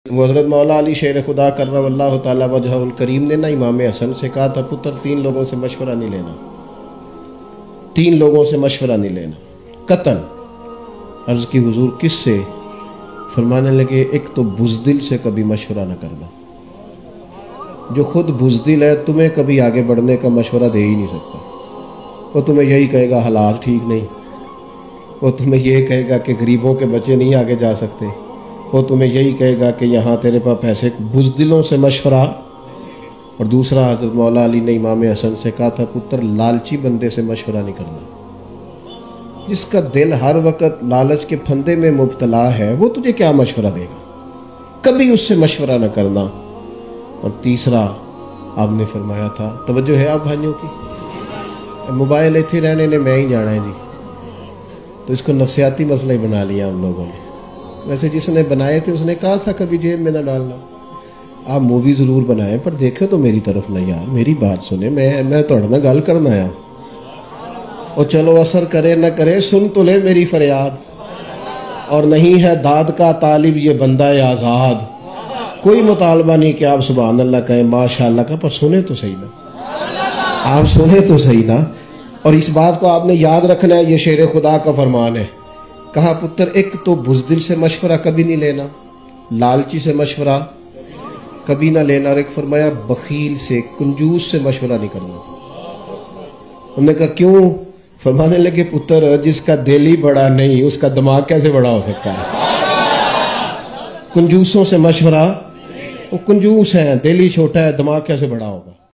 وہ حضرت مولا علی شیر خدا کرم اللہ تعالیٰ وجہ الکریم نے نا امام حسن سے کہا تھا پتر 3 لوگوں سے مشورہ نہیں لینا، 3 لوگوں سے مشورہ نہیں لینا قطعاً۔ عرض کی حضور کس سے؟ فرمانے لگے ایک تو بزدل سے کبھی مشورہ نہ کرنا، جو خود بزدل ہے تمہیں کبھی آگے بڑھنے کا مشورہ دے ہی نہیں سکتا۔ وہ تمہیں یہی کہے گا حالات ٹھیک نہیں، وہ تمہیں یہ کہے گا کہ غریبوں کے بچے نہیں آگے جا سکتے، وہ تمہیں یہی کہے گا کہ یہاں تیرے پاس پیسے۔ بزدلوں سے مشورہ۔ اور دوسرا حضرت مولا علی نے امام حسن سے کہا تھا پتر لالچی بندے سے مشورہ نہیں کرنا، جس کا دل ہر وقت لالچ کے پھندے میں مبتلا ہے وہ تجھے کیا مشورہ دے گا، کبھی اس سے مشورہ نہ کرنا۔ اور تیسرا آپ نے فرمایا تھا، توجہ ہے آپ بھائیوں کی، موبائل ایتھے رہنے نے میں ہی جانا ہے جی، تو اس کو نفسیاتی مسئلہ ہی بنا لیا ہم لوگوں نے۔ ویسے جس نے بنائے تھے اس نے کہا تھا کبھی جیب میں نہ ڈالنا۔ آپ مووی ضرور بنائیں پر دیکھو تو میری طرف نہ، یار میری بات سنیں، میں تھوڑا نہ گل کرنا ہے، اور چلو اثر کرے نہ کرے سن تو لے میری فریاد، اور نہیں ہے داد کا طالب یہ بندہ آزاد۔ کوئی مطالبہ نہیں کہ آپ سبحان اللہ کہیں ماشاء اللہ کا، پر سنیں تو صحیح نا، آپ سنیں تو صحیح نا۔ اور اس بات کو آپ نے یاد رکھنا ہے، یہ شیر خدا کا فرمان ہے۔ کہا پتر ایک تو بزدل سے مشورہ کبھی نہیں لینا، لالچی سے مشورہ کبھی نہ لینا، اور ایک فرمایا بخیل سے، کنجوس سے مشورہ نہیں کرنا۔ انہوں نے کہا کیوں؟ فرمانے لگے پتر جس کا دل ہی بڑا نہیں اس کا دماغ کیسے بڑا ہو سکتا ہے؟ کنجوسوں سے مشورہ، وہ کنجوس ہیں، دل ہی چھوٹا ہے، دماغ کیسے بڑا ہوگا؟